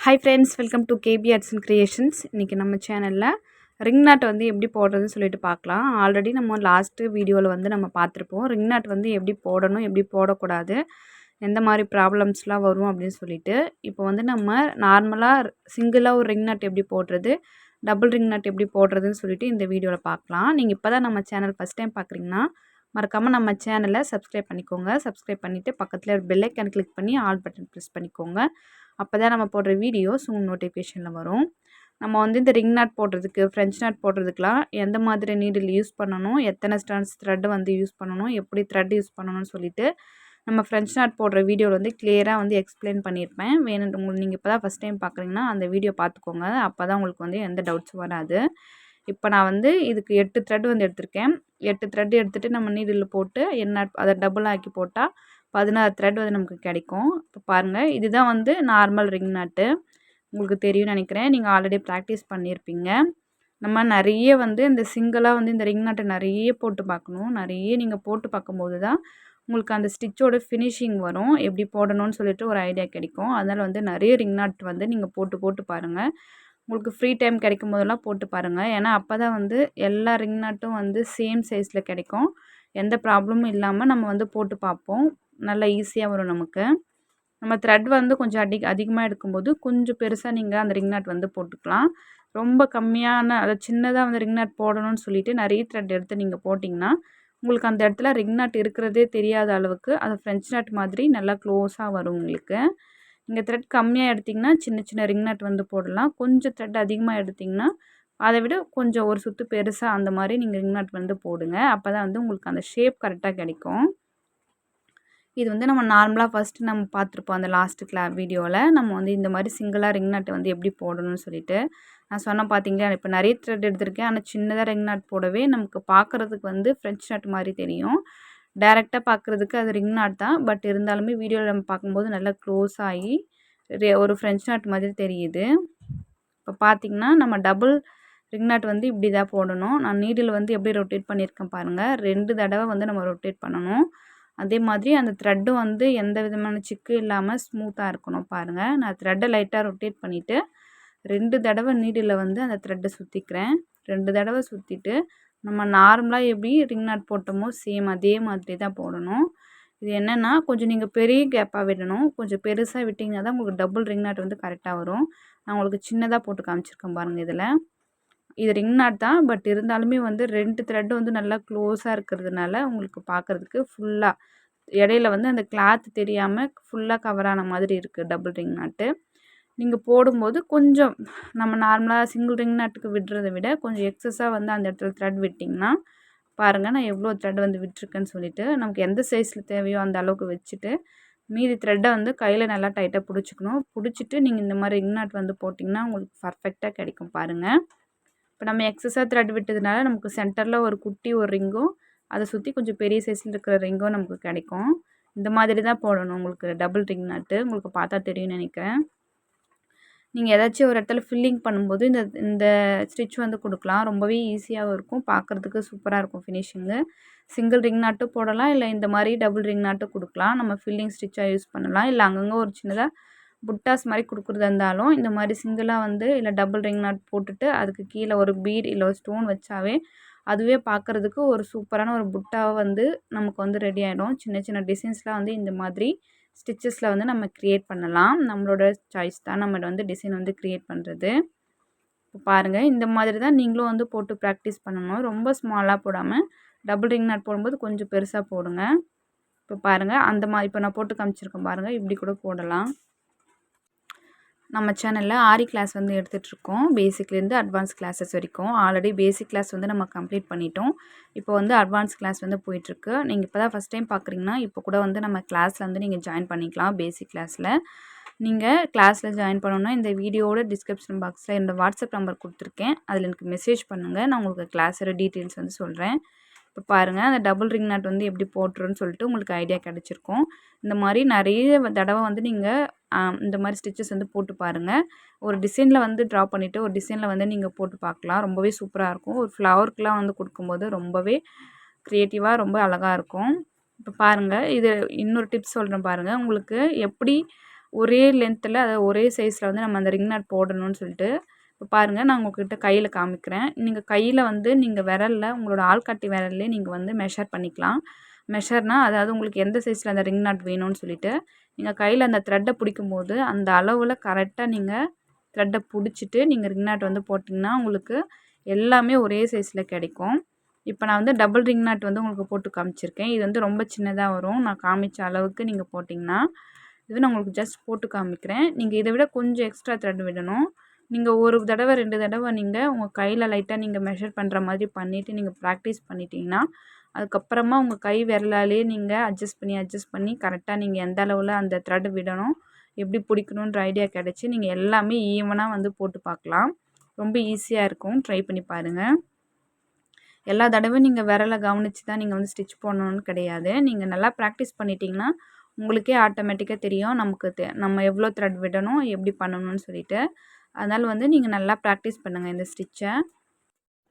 Hi friends, welcome to KP arts and creations. இன்றைக்கி நம்ம சேனலில் ரிங் நாட் வந்து எப்படி போடுறதுன்னு சொல்லிட்டு பார்க்கலாம். ஆல்ரெடி நம்ம லாஸ்ட்டு வீடியோவில் வந்து நம்ம பார்த்துருப்போம். ரிங் நாட் வந்து எப்படி போடணும், எப்படி போடக்கூடாது, எந்த மாதிரி ப்ராப்ளம்ஸ்லாம் வரும் அப்படின்னு சொல்லிட்டு. இப்போ வந்து நம்ம நார்மலாக சிங்கிளாக ஒரு ரிங் நாட் எப்படி போடுறது, டபுள் ரிங் நாட் எப்படி போடுறதுன்னு சொல்லிட்டு இந்த வீடியோவில் பார்க்கலாம். நீங்கள் இப்போ தான் நம்ம சேனல் ஃபஸ்ட் டைம் பார்க்குறீங்கன்னா மறக்காமல் நம்ம சேனலை சப்ஸ்கிரைப் பண்ணிக்கோங்க. சப்ஸ்கிரைப் பண்ணிவிட்டு பக்கத்தில் ஒரு பெல் ஐக்கான் கிளிக் பண்ணி ஆல் பட்டன் ப்ரெஸ் பண்ணிக்கோங்க. அப்போ தான் நம்ம போடுற வீடியோஸ் உங்களுக்கு நோட்டிஃபிகேஷனில் வரும். நம்ம வந்து இந்த ரிங் நாட் போடுறதுக்கு, ஃப்ரெஞ்ச் நாட் போடுறதுக்கெலாம் எந்த மாதிரி நீடில் யூஸ் பண்ணணும், எத்தனை ஸ்டான்ஸ் த்ரெட்டு வந்து யூஸ் பண்ணணும், எப்படி த்ரெட் யூஸ் பண்ணணும்னு சொல்லிட்டு நம்ம ஃப்ரெஞ்ச் நாட் போடுற வீடியோவில் வந்து கிளியராக வந்து எக்ஸ்பிளைன் பண்ணியிருப்பேன். வேணுன்ற உங்களுக்கு நீங்கள் இப்போ தான் ஃபஸ்ட் டைம் பார்க்குறீங்கன்னா அந்த வீடியோ பார்த்துக்கோங்க. அப்போ தான் உங்களுக்கு வந்து எந்த டவுட்ஸும் வராது. இப்போ நான் வந்து இதுக்கு 8 த்ரெட் வந்து எடுத்திருக்கேன். 8 த்ரெட் எடுத்துகிட்டு நம்ம நீடில் போட்டு என்ன அதை டபுள் ஆக்கி போட்டால் 16 த்ரெட் வந்து நமக்கு கிடைக்கும். இப்போ பாருங்கள், இதுதான் வந்து நார்மல் ரிங் நாட்டு. உங்களுக்கு தெரியும்னு நினைக்கிறேன். நீங்கள் ஆல்ரெடி ப்ராக்டிஸ் பண்ணியிருப்பீங்க. நம்ம நிறைய வந்து இந்த சிங்கிளாக வந்து இந்த ரிங் நாட்டை நிறைய போட்டு பார்க்கணும். நிறைய நீங்கள் போட்டு பார்க்கும்போது தான் உங்களுக்கு அந்த ஸ்டிச்சோட ஃபினிஷிங் வரும். எப்படி போடணும்னு சொல்லிட்டு ஒரு ஐடியா கிடைக்கும். அதனால் வந்து நிறைய ரிங் நாட் வந்து நீங்கள் போட்டு போட்டு பாருங்கள். உங்களுக்கு ஃப்ரீ டைம் கிடைக்கும் போதெல்லாம் போட்டு பாருங்கள். ஏன்னா அப்போ தான் வந்து எல்லா ரிங் நாட்டும் வந்து சேம் சைஸில் கிடைக்கும். எந்த ப்ராப்ளமும் இல்லாமல் நம்ம வந்து போட்டு பார்ப்போம். நல்லா ஈஸியாக வரும் நமக்கு. நம்ம த்ரெட் வந்து கொஞ்சம் அதிகமாக எடுக்கும்போது கொஞ்சம் பெருசாக நீங்கள் அந்த ரிங் நாட் வந்து போட்டுக்கலாம். ரொம்ப கம்மியான அதை சின்னதாக வந்து ரிங் நாட் போடணும்னு சொல்லிட்டு நிறைய த்ரெட் எடுத்து நீங்கள் போட்டிங்கன்னா உங்களுக்கு அந்த இடத்துல ரிங் நாட் இருக்கிறதே தெரியாத அளவுக்கு அது ஃப்ரெஞ்ச் நாட் மாதிரி நல்லா க்ளோஸாக வரும் உங்களுக்கு. நீங்கள் த்ரெட் கம்மியாக எடுத்திங்கன்னா சின்ன சின்ன ரிங் நாட் வந்து போடலாம். கொஞ்சம் த்ரெட் அதிகமாக எடுத்திங்கன்னா அதை விட கொஞ்சம் ஒரு சுற்று பெருசாக அந்த மாதிரி நீங்கள் ரிங் நாட் வந்து போடுங்க. அப்போ தான் வந்து உங்களுக்கு அந்த ஷேப் கரெக்டாக கிடைக்கும். இது வந்து நம்ம நார்மலாக ஃபஸ்ட்டு நம்ம பார்த்துருப்போம் அந்த லாஸ்ட்டு வீடியோவில். நம்ம வந்து இந்த மாதிரி சிங்கிளாக ரிங் நாட் வந்து எப்படி போடணும்னு சொல்லிட்டு நான் சொன்னேன் பார்த்தீங்களா. இப்போ நிறைய த்ரெட் எடுத்திருக்கேன். ஆனால் சின்னதாக ரிங் நாட் போடவே நமக்கு பார்க்குறதுக்கு வந்து ஃப்ரெஞ்ச் நாட் மாதிரி தெரியும். டைரெக்டாக பார்க்குறதுக்கு அது ரிங் நாட் தான். பட் இருந்தாலுமே வீடியோவில் நம்ம பார்க்கும்போது நல்லா க்ளோஸ் ஆகி ஒரு ஃப்ரெஞ்ச் நாட் மாதிரி தெரியுது. இப்போ பார்த்திங்கன்னா நம்ம டபுள் ரிங் நாட் வந்து இப்படி தான் போடணும். நான் நீடில் வந்து எப்படி ரொட்டேட் பண்ணியிருக்கேன் பாருங்கள். 2 தடவை வந்து நம்ம ரொட்டேட் பண்ணணும். அதே மாதிரி அந்த த்ரெட்டும் வந்து எந்த விதமான சிக்கு இல்லாமல் ஸ்மூத்தாக இருக்கணும் பாருங்கள். நான் த்ரெட்டை லைட்டாக ரொட்டேட் பண்ணிவிட்டு 2 தடவை நீடில் வந்து அந்த த்ரெட்டை சுற்றிக்கிறேன். 2 தடவை சுற்றிட்டு நம்ம நார்மலாக எப்படி ரிங் நாட் போட்டோமோ சேம் அதே மாதிரி தான் போடணும். இது என்னென்னா கொஞ்சம் நீங்கள் பெரிய கேப்பாக விடணும். கொஞ்சம் பெருசாக விட்டிங்கன்னா தான் உங்களுக்கு டபுள் ரிங் நாட் வந்து கரெக்டாக வரும். நான் உங்களுக்கு சின்னதாக போட்டு காமிச்சிருக்கேன் பாருங்கள். இது ரிங் நாட் தான். பட் இருந்தாலுமே வந்து 2 த்ரெட் வந்து நல்லா க்ளோஸாக இருக்கிறதுனால உங்களுக்கு பார்க்குறதுக்கு ஃபுல்லாக இடையில வந்து அந்த கிளாத் தெரியாமல் ஃபுல்லாக கவர் ஆன மாதிரி இருக்குது டபுள் ரிங் நாட்டு. நீங்கள் போடும்போது கொஞ்சம் நம்ம நார்மலாக சிங்கிள் ரிங் நாட்டுக்கு விடுறதை விட கொஞ்சம் எக்ஸஸாக வந்து அந்த இடத்துல த்ரெட் விட்டிங்கன்னா பாருங்கள், நான் எவ்வளோ த்ரெட் வந்து விட்டுருக்கேன்னு சொல்லிட்டு நமக்கு எந்த சைஸில் தேவையோ அந்த அளவுக்கு வச்சுட்டு மீதி த்ரெட்டை வந்து கையில் நல்லா டைட்டாக பிடிச்சிக்கணும். பிடிச்சிட்டு நீங்கள் இந்த மாதிரி ரிங் நாட் வந்து போட்டிங்கன்னா உங்களுக்கு பர்ஃபெக்டாக கிடைக்கும் பாருங்கள். இப்போ நம்ம எக்ஸஸாக த்ரெட் விட்டதுனால நமக்கு சென்டரில் ஒரு குட்டி ஒரு ரிங்கும் அதை சுற்றி கொஞ்சம் பெரிய சைஸில் இருக்கிற ரிங்கும் நமக்கு கிடைக்கும். இந்த மாதிரி தான் போடணும் உங்களுக்கு டபுள் ரிங் நாட்டு. உங்களுக்கு பார்த்தா தெரியும்னு நினைக்கிறேன். நீங்கள் ஏதாச்சும் ஒரு இடத்துல ஃபில்லிங் பண்ணும்போது இந்த இந்த ஸ்டிச் வந்து கொடுக்கலாம். ரொம்பவே ஈஸியாகவும் இருக்கும். பார்க்குறதுக்கு சூப்பராக இருக்கும் ஃபினிஷிங்கு. சிங்கிள் ரிங் நாட்டும் போடலாம். இல்லை இந்த மாதிரி டபுள் ரிங் நாட்டும் கொடுக்கலாம். நம்ம ஃபில்லிங் ஸ்டிச்சாக யூஸ் பண்ணலாம். இல்லை அங்கங்கே ஒரு சின்னதாக புட்டாஸ் மாதிரி கொடுக்குறதா இருந்தாலும் இந்த மாதிரி சிங்கிளாக வந்து இல்லை டபுள் ரிங் நாட் போட்டுட்டு அதுக்கு கீழே ஒரு பீட் இல்லை ஒரு ஸ்டோன் வச்சாவே அதுவே பார்க்குறதுக்கு ஒரு சூப்பரான ஒரு புட்டாவை வந்து நமக்கு வந்து ரெடி ஆகிடும். சின்ன சின்ன டிசைன்ஸ்லாம் வந்து இந்த மாதிரி ஸ்டிச்சஸில் வந்து நம்ம க்ரியேட் பண்ணலாம். நம்மளோட சாய்ஸ் தான் நம்ம வந்து டிசைன் வந்து க்ரியேட் பண்ணுறது. இப்போ பாருங்கள், இந்த மாதிரி தான் நீங்களும் வந்து போட்டு ப்ராக்டிஸ் பண்ணணும். ரொம்ப ஸ்மாலாக போடாமல் டபுள் ரிங் நாட் போடும்போது கொஞ்சம் பெருசாக போடுங்க. இப்போ பாருங்கள், அந்த மாதிரி இப்போ நான் போட்டு காமிச்சிருக்கேன் பாருங்கள். இப்படி கூட போடலாம். நம்ம சேனலில் ஆரி கிளாஸ் வந்து எடுத்துகிட்ருக்கோம். பேசிக்லேருந்து அட்வான்ஸ் கிளாஸஸ் வரைக்கும். ஆல்ரெடி பேசிக் கிளாஸ் வந்து நம்ம கம்ப்ளீட் பண்ணிட்டோம். இப்போ வந்து அட்வான்ஸ் கிளாஸ் வந்து போயிட்டுருக்கு. நீங்கள் இப்போ தான் ஃபஸ்ட் டைம் பார்க்குறீங்கன்னா இப்போ கூட வந்து நம்ம கிளாஸில் வந்து நீங்கள் ஜாயின் பண்ணிக்கலாம். பேசிக் கிளாஸில் நீங்கள் கிளாஸில் ஜாயின் பண்ணணுன்னா இந்த வீடியோவோட டிஸ்கிரிப்ஷன் பாக்ஸில் என்னோடய வாட்ஸ்அப் நம்பர் கொடுத்துருக்கேன். அதில் எனக்கு மெசேஜ் பண்ணுங்கள். நான் உங்களுக்கு கிளாஸோட டீட்டெயில்ஸ் வந்து சொல்கிறேன். இப்போ பாருங்கள், அந்த டபுள் ரிங் நாட் வந்து எப்படி போட்டுருன்னு சொல்லிட்டு உங்களுக்கு ஐடியா கிடச்சிருக்கும். இந்த மாதிரி நிறைய தடவை வந்து நீங்கள் இந்த மாதிரி ஸ்டிச்சஸ் வந்து போட்டு பாருங்கள். ஒரு டிசைனில் வந்து ட்ரா பண்ணிவிட்டு ஒரு டிசைனில் வந்து நீங்கள் போட்டு பார்க்கலாம். ரொம்பவே சூப்பராக இருக்கும். ஒரு ஃப்ளவருக்குலாம் வந்து கொடுக்கும்போது ரொம்பவே க்ரியேட்டிவாக ரொம்ப அழகாக இருக்கும். இப்போ பாருங்கள், இது இன்னொரு டிப்ஸ் சொல்கிறேன் பாருங்கள். உங்களுக்கு எப்படி ஒரே லென்த்தில் அதாவது ஒரே சைஸில் வந்து நம்ம அந்த ரிங் நாட் போடணும்னு சொல்லிட்டு இப்போ பாருங்கள் நான் உங்கள்கிட்ட கையில் காமிக்கிறேன். நீங்கள் கையில் வந்து நீங்கள் விரலில் உங்களோட ஆள்காட்டி விரல்லே நீங்கள் வந்து மெஷர் பண்ணிக்கலாம். மெஷர்னால் அதாவது உங்களுக்கு எந்த சைஸில் அந்த ரிங் நாட் வேணும்னு சொல்லிட்டு நீங்கள் கையில் அந்த த்ரெட்டை பிடிக்கும்போது அந்த அளவில் கரெக்டாக நீங்கள் த்ரெட்டை பிடிச்சிட்டு நீங்கள் ரிங் நாட் வந்து போட்டிங்கன்னா உங்களுக்கு எல்லாமே ஒரே சைஸில் கிடைக்கும். இப்போ நான் வந்து டபுள் ரிங் நாட் வந்து உங்களுக்கு போட்டு காமிச்சிருக்கேன். இது வந்து ரொம்ப சின்னதாக வரும். நான் காமிச்ச அளவுக்கு நீங்கள் போட்டிங்கன்னா இது நான் உங்களுக்கு ஜஸ்ட் போட்டு காமிக்கிறேன். நீங்கள் இதை விட கொஞ்சம் எக்ஸ்ட்ரா த்ரெட் விடணும். நீங்கள் ஒரு தடவை 2 தடவை நீங்கள் உங்கள் கையில் லைட்டாக நீங்கள் மெஷர் பண்ணுற மாதிரி பண்ணிவிட்டு நீங்கள் ப்ராக்டிஸ் பண்ணிட்டீங்கன்னா அதுக்கப்புறமா உங்கள் கை விரலாலே நீங்கள் அட்ஜஸ்ட் பண்ணி கரெக்டாக நீங்கள் எந்த அளவில் அந்த த்ரெட் விடணும், எப்படி பிடிக்கணுன்ற ஐடியா கிடச்சி நீங்கள் எல்லாமே ஈவனாக வந்து போட்டு பார்க்கலாம். ரொம்ப ஈஸியாக இருக்கும். ட்ரை பண்ணி பாருங்கள். எல்லா தடவையும் நீங்கள் விரலை கவனித்து தான் நீங்கள் வந்து ஸ்டிச் போடணுன்னு கிடையாது. நீங்கள் நல்லா ப்ராக்டிஸ் பண்ணிட்டீங்கன்னா உங்களுக்கே ஆட்டோமேட்டிக்காக தெரியும் நம்ம எவ்வளோ த்ரெட் விடணும், எப்படி பண்ணணும்னு சொல்லிட்டு. அதனால் வந்து நீங்கள் நல்லா ப்ராக்டிஸ் பண்ணுங்கள் இந்த ஸ்டிச்சை.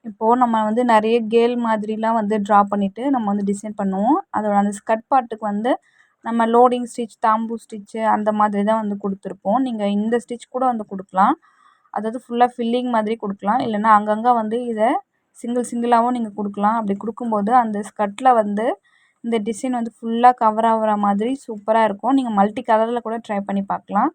இப்போது நம்ம வந்து நிறைய கேல் மாதிரிலாம் வந்து ட்ரா பண்ணிவிட்டு நம்ம வந்து டிசைன் பண்ணுவோம். அதோட அந்த ஸ்கர்ட் பார்ட்டுக்கு வந்து நம்ம லோடிங் ஸ்டிச், தாம்பூ ஸ்டிச்சு அந்த மாதிரி தான் வந்து கொடுத்துருப்போம். நீங்கள் இந்த ஸ்டிச் கூட வந்து கொடுக்கலாம். அதாவது ஃபுல்லாக ஃபில்லிங் மாதிரி கொடுக்கலாம். இல்லைன்னா அங்கங்கே வந்து இதை சிங்கிளாகவும் நீங்கள் கொடுக்கலாம். அப்படி கொடுக்கும்போது அந்த ஸ்கர்ட்டில் வந்து இந்த டிசைன் வந்து ஃபுல்லாக கவர் ஆகிற மாதிரி சூப்பராக இருக்கும். நீங்கள் மல்டி கலரில் கூட ட்ரை பண்ணி பார்க்கலாம்.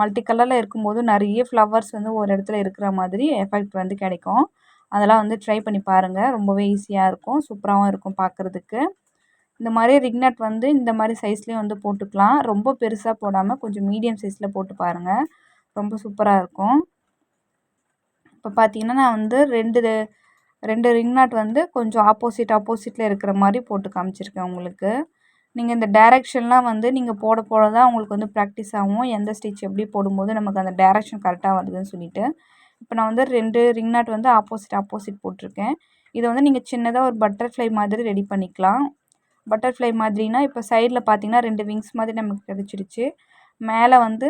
மல்டி கலரில் இருக்கும்போது நிறைய ஃப்ளவர்ஸ் வந்து ஒரு இடத்துல இருக்கிற மாதிரி எஃபெக்ட் வந்து கிடைக்கும். அதெல்லாம் வந்து ட்ரை பண்ணி பாருங்கள். ரொம்பவே ஈஸியாக இருக்கும். சூப்பராகவும் இருக்கும் பார்க்குறதுக்கு. இந்த மாதிரி ரிங் நாட் வந்து இந்த மாதிரி சைஸ்லேயும் வந்து போட்டுக்கலாம். ரொம்ப பெருசாக போடாமல் கொஞ்சம் மீடியம் சைஸில் போட்டு பாருங்கள். ரொம்ப சூப்பராக இருக்கும். இப்போ பார்த்தீங்கன்னா நான் வந்து ரெண்டு ரிங் நாட் வந்து கொஞ்சம் ஆப்போசிட்டில் இருக்கிற மாதிரி போட்டு காமிச்சிருக்கேன் உங்களுக்கு. நீங்கள் இந்த டைரெக்ஷன்லாம் வந்து நீங்கள் போட தான் உங்களுக்கு வந்து ப்ராக்டிஸ் ஆகும். எந்த ஸ்டிச் எப்படி போடும்போது நமக்கு அந்த டைரெக்ஷன் கரெக்டாக வருதுன்னு சொல்லிட்டு. இப்போ நான் வந்து 2 ரிங் நாட் வந்து ஆப்போசிட் போட்டிருக்கேன். இதை வந்து நீங்கள் சின்னதாக ஒரு பட்டர்ஃப்ளை மாதிரி ரெடி பண்ணிக்கலாம். பட்டர்ஃப்ளை மாதிரினா இப்போ சைடில் பார்த்தீங்கன்னா 2 விங்ஸ் மாதிரி நமக்கு கிடச்சிருச்சு. மேலே வந்து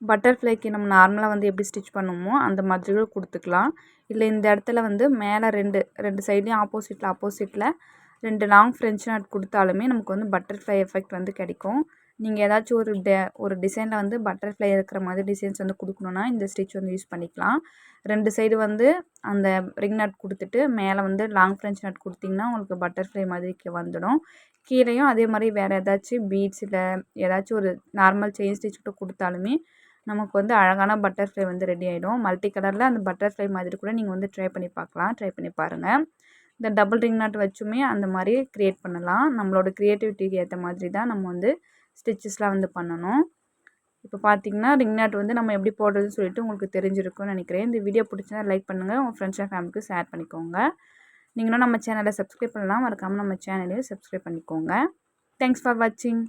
பட்டர்ஃப்ளைக்கு நம்ம நார்மலாக வந்து எப்படி ஸ்டிச் பண்ணுவோமோ அந்த மாதிரி கூட கொடுத்துக்கலாம். இல்லை இந்த இடத்துல வந்து மேலே ரெண்டு சைட்லேயும் ஆப்போசிட்டில் 2 லாங் ஃப்ரெஞ்ச் நாட் கொடுத்தாலுமே நமக்கு வந்து பட்டர்ஃப்ளை எஃபெக்ட் வந்து கிடைக்கும். நீங்கள் ஏதாச்சும் ஒரு டிசைனில் வந்து பட்டர்ஃப்ளை இருக்கிற மாதிரி டிசைன்ஸ் வந்து கொடுக்கணுன்னா இந்த ஸ்டிச் வந்து யூஸ் பண்ணிக்கலாம். 2 சைடு வந்து அந்த ரிங் நாட் கொடுத்துட்டு மேலே வந்து லாங் ஃப்ரெஞ்ச் நாட் கொடுத்திங்கன்னா உங்களுக்கு பட்டர்ஃப்ளை மாதிரி வந்துடும். கீழேயும் அதே மாதிரி வேறு ஏதாச்சும் பீட்ஸ் இல்லை ஏதாச்சும் ஒரு நார்மல் செயின் ஸ்டிச் கூட கொடுத்தாலுமே நமக்கு வந்து அழகான பட்டர்ஃப்ளை வந்து ரெடி ஆகிடும். மல்டி கலரில் அந்த பட்டர்ஃப்ளை மாதிரி கூட நீங்கள் வந்து ட்ரை பண்ணி பாருங்கள். இந்த டபுள் ரிங் நாட் வச்சுமே அந்த மாதிரி க்ரியேட் பண்ணலாம். நம்மளோட க்ரியேட்டிவிட்டிக்கு ஏற்ற மாதிரி தான் நம்ம வந்து ஸ்டிச்சஸ்லாம் வந்து பண்ணணும். இப்போ பார்த்தீங்கன்னா ரிங் நாட் வந்து நம்ம எப்படி போடுறதுன்னு சொல்லிட்டு உங்களுக்கு தெரிஞ்சிருக்கும்னு நினைக்கிறேன். இந்த வீடியோ பிடிச்சா லைக் பண்ணுங்கள். உங்கள் ஃப்ரெண்ட்ஸ் அண்ட் ஃபேமிலிக்கு ஷேர் பண்ணிக்கோங்க. நீங்களும் நம்ம சேனலை சப்ஸ்கிரைப் பண்ணலாம். மறக்காமல் நம்ம சேனலையும் சப்ஸ்கிரைப் பண்ணிக்கோங்க. தேங்க்ஸ் ஃபார் வாட்சிங்.